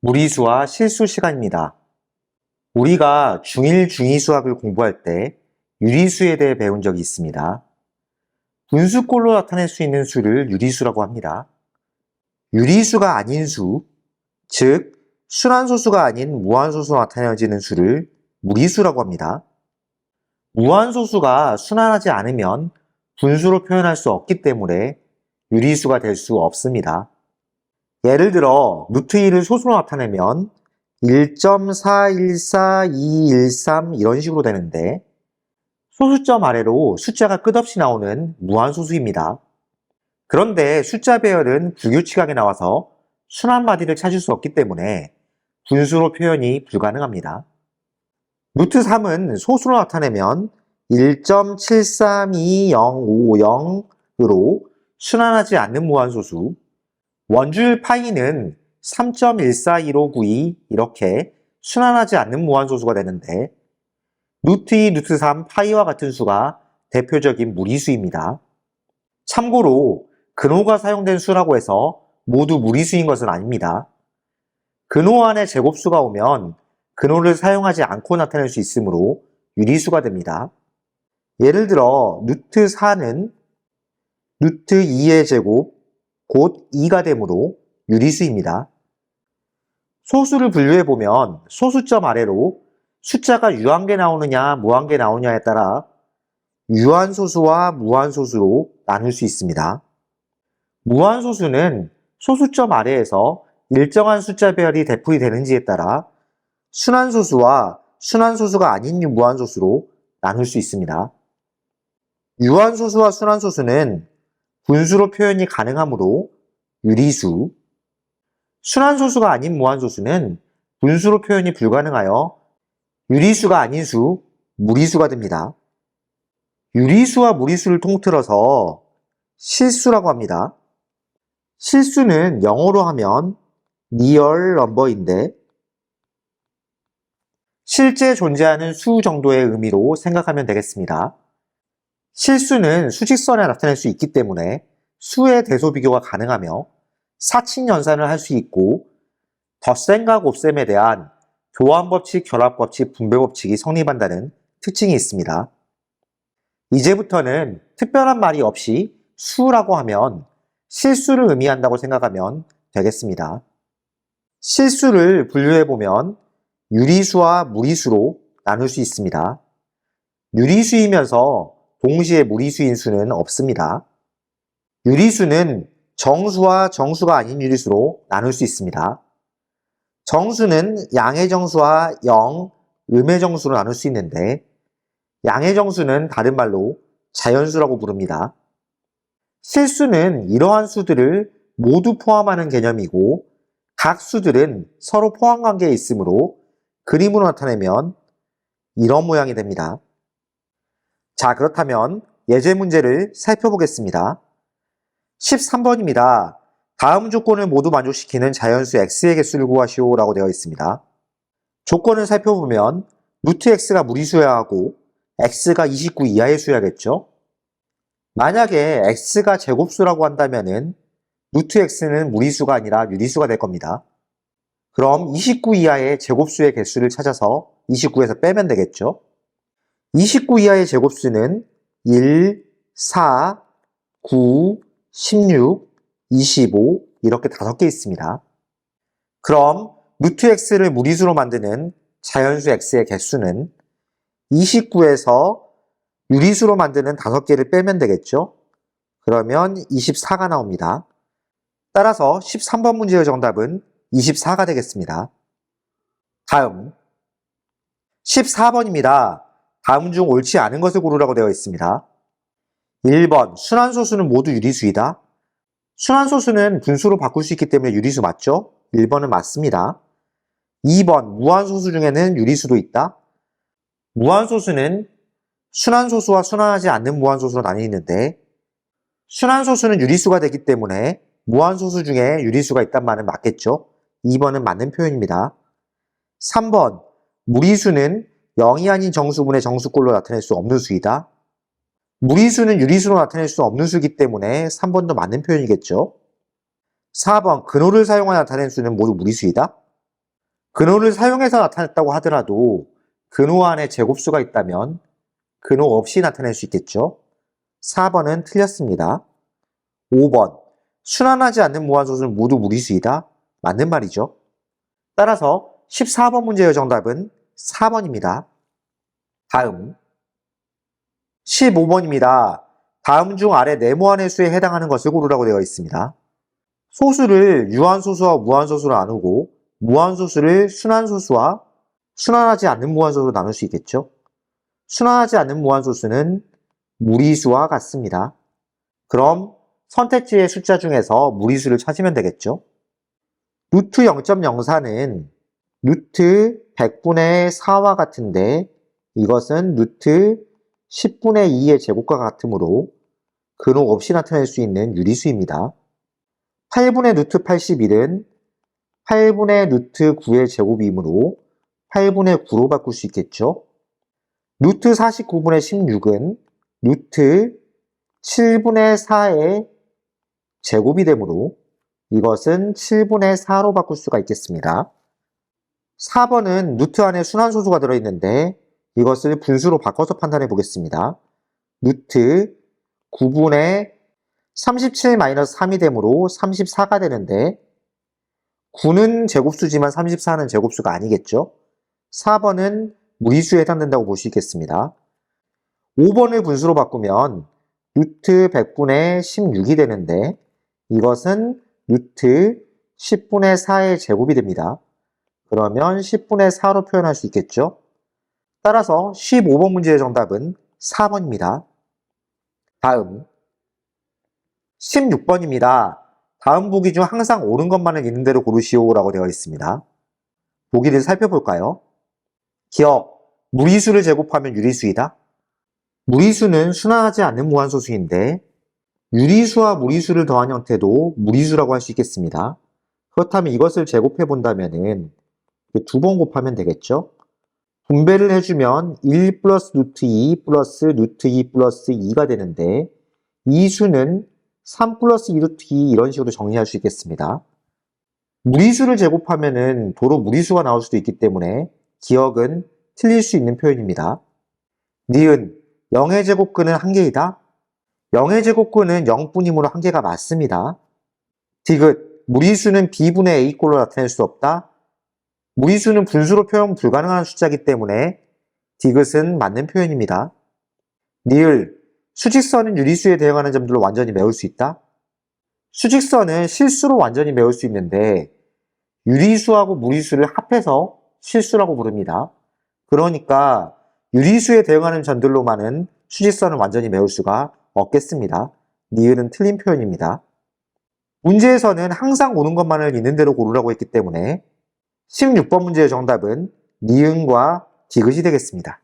무리수와 실수 시간입니다. 우리가 중1, 중2 수학을 공부할 때 유리수에 대해 배운 적이 있습니다. 분수꼴로 나타낼 수 있는 수를 유리수라고 합니다. 유리수가 아닌 수, 즉 순환소수가 아닌 무한소수로 나타내지는 수를 무리수라고 합니다. 무한소수가 순환하지 않으면 분수로 표현할 수 없기 때문에 유리수가 될 수 없습니다. 예를 들어 루트 2를 소수로 나타내면 1.414213 이런 식으로 되는데 소수점 아래로 숫자가 끝없이 나오는 무한소수입니다. 그런데 숫자 배열은 불규칙하게 나와서 순환마디를 찾을 수 없기 때문에 분수로 표현이 불가능합니다. 루트 3은 소수로 나타내면 1.732050으로 순환하지 않는 무한소수, 원주율 파이는 3.141592 이렇게 순환하지 않는 무한소수가 되는데 루트 2, 루트 3, 파이와 같은 수가 대표적인 무리수입니다. 참고로 근호가 사용된 수라고 해서 모두 무리수인 것은 아닙니다. 근호 안에 제곱수가 오면 근호를 사용하지 않고 나타낼 수 있으므로 유리수가 됩니다. 예를 들어 루트 4는 루트 2의 제곱 곧 2가 되므로 유리수입니다. 소수를 분류해보면 소수점 아래로 숫자가 유한계 나오느냐 무한계 나오느냐에 따라 유한소수와 무한소수로 나눌 수 있습니다. 무한소수는 소수점 아래에서 일정한 숫자 배열이 대풀이 되는지에 따라 순환소수와 순환소수가 아닌 무한소수로 나눌 수 있습니다. 유한소수와 순환소수는 분수로 표현이 가능하므로 유리수, 순환소수가 아닌 무한소수는 분수로 표현이 불가능하여 유리수가 아닌 수, 무리수가 됩니다. 유리수와 무리수를 통틀어서 실수라고 합니다. 실수는 영어로 하면 real number인데 실제 존재하는 수 정도의 의미로 생각하면 되겠습니다. 실수는 수직선에 나타낼 수 있기 때문에 수의 대소 비교가 가능하며 사칙 연산을 할 수 있고 덧셈과 곱셈에 대한 교환법칙, 결합법칙, 분배법칙이 성립한다는 특징이 있습니다. 이제부터는 특별한 말이 없이 수라고 하면 실수를 의미한다고 생각하면 되겠습니다. 실수를 분류해보면 유리수와 무리수로 나눌 수 있습니다. 유리수이면서 동시에 무리수인 수는 없습니다. 유리수는 정수와 정수가 아닌 유리수로 나눌 수 있습니다. 정수는 양의 정수와 음의 정수로 나눌 수 있는데 양의 정수는 다른 말로 자연수라고 부릅니다. 실수는 이러한 수들을 모두 포함하는 개념이고 각 수들은 서로 포함 관계에 있으므로 그림으로 나타내면 이런 모양이 됩니다. 자, 그렇다면 예제 문제를 살펴보겠습니다. 13번입니다. 다음 조건을 모두 만족시키는 자연수 x의 개수를 구하시오 라고 되어 있습니다. 조건을 살펴보면 루트 x가 무리수여야 하고 x가 29 이하의 수여야겠죠. 만약에 x가 제곱수라고 한다면 루트 x는 무리수가 아니라 유리수가 될 겁니다. 그럼 29 이하의 제곱수의 개수를 찾아서 29에서 빼면 되겠죠. 29 이하의 제곱수는 1, 4, 9, 16, 25 이렇게 5개 있습니다. 그럼 루트 x를 무리수로 만드는 자연수 x의 개수는 29에서 유리수로 만드는 5개를 빼면 되겠죠. 그러면 24가 나옵니다. 따라서 13번 문제의 정답은 24가 되겠습니다. 다음 14번입니다. 다음 중 옳지 않은 것을 고르라고 되어 있습니다. 1번 순환소수는 모두 유리수이다. 순환소수는 분수로 바꿀 수 있기 때문에 유리수 맞죠? 1번은 맞습니다. 2번 무한소수 중에는 유리수도 있다. 무한소수는 순환소수와 순환하지 않는 무한소수로 나뉘는데 순환소수는 유리수가 되기 때문에 무한소수 중에 유리수가 있단 말은 맞겠죠? 2번은 맞는 표현입니다. 3번 무리수는 0이 아닌 정수분의 정수꼴로 나타낼 수 없는 수이다. 무리수는 유리수로 나타낼 수 없는 수이기 때문에 3번도 맞는 표현이겠죠. 4번 근호를 사용하여 나타낸 수는 모두 무리수이다. 근호를 사용해서 나타냈다고 하더라도 근호 안에 제곱수가 있다면 근호 없이 나타낼 수 있겠죠. 4번은 틀렸습니다. 5번, 순환하지 않는 무한소수는 모두 무리수이다. 맞는 말이죠. 따라서 14번 문제의 정답은 4번입니다. 다음 15번입니다. 다음 중 아래 네모안의 수에 해당하는 것을 고르라고 되어 있습니다. 소수를 유한소수와 무한소수로 나누고 무한소수를 순환소수와 순환하지 않는 무한소수로 나눌 수 있겠죠. 순환하지 않는 무한소수는 무리수와 같습니다. 그럼 선택지의 숫자 중에서 무리수를 찾으면 되겠죠. 루트 0.04는 루트 100분의 4와 같은데 이것은 루트 10분의 2의 제곱과 같으므로 근호 없이 나타낼 수 있는 유리수입니다. 8분의 루트 81은 8분의 루트 9의 제곱이므로 8분의 9로 바꿀 수 있겠죠. 루트 49분의 16은 루트 7분의 4의 제곱이 되므로 이것은 7분의 4로 바꿀 수가 있겠습니다. 4번은 루트 안에 순환소수가 들어있는데 이것을 분수로 바꿔서 판단해 보겠습니다. 루트 9분의 37-3이 되므로 34가 되는데 9는 제곱수지만 34는 제곱수가 아니겠죠? 4번은 무리수에 해당된다고 볼 수 있겠습니다. 5번을 분수로 바꾸면 루트 100분의 16이 되는데 이것은 루트 10분의 4의 제곱이 됩니다. 그러면 10분의 4로 표현할 수 있겠죠? 따라서 15번 문제의 정답은 4번입니다. 다음 16번입니다. 다음 보기 중 항상 옳은 것만을 있는 대로 고르시오 라고 되어 있습니다. 보기를 살펴볼까요? 기억, 무리수를 제곱하면 유리수이다. 무리수는 순환하지 않는 무한소수인데 유리수와 무리수를 더한 형태도 무리수라고 할 수 있겠습니다. 그렇다면 이것을 제곱해 본다면 두 번 곱하면 되겠죠? 분배를 해주면 1 플러스 루트 2 플러스 루트 2 플러스 2가 되는데 이 수는 3 플러스 2 루트 2 이런 식으로 정리할 수 있겠습니다. 무리수를 제곱하면 도로 무리수가 나올 수도 있기 때문에 기억은 틀릴 수 있는 표현입니다. 니은 0의 제곱근은 1개이다. 0의 제곱근은 0뿐이므로 1개가 맞습니다. 디귿 무리수는 b분의 a꼴로 나타낼 수 없다. 무리수는 분수로 표현 불가능한 숫자이기 때문에 디귿은 맞는 표현입니다. 니을 수직선은 유리수에 대응하는 점들로 완전히 메울 수 있다. 수직선은 실수로 완전히 메울 수 있는데 유리수하고 무리수를 합해서 실수라고 부릅니다. 그러니까 유리수에 대응하는 점들로만은 수직선을 완전히 메울 수가 없겠습니다. 니을은 틀린 표현입니다. 문제에서는 항상 오는 것만을 있는 대로 고르라고 했기 때문에 16번 문제의 정답은 니은과 디귿이 되겠습니다.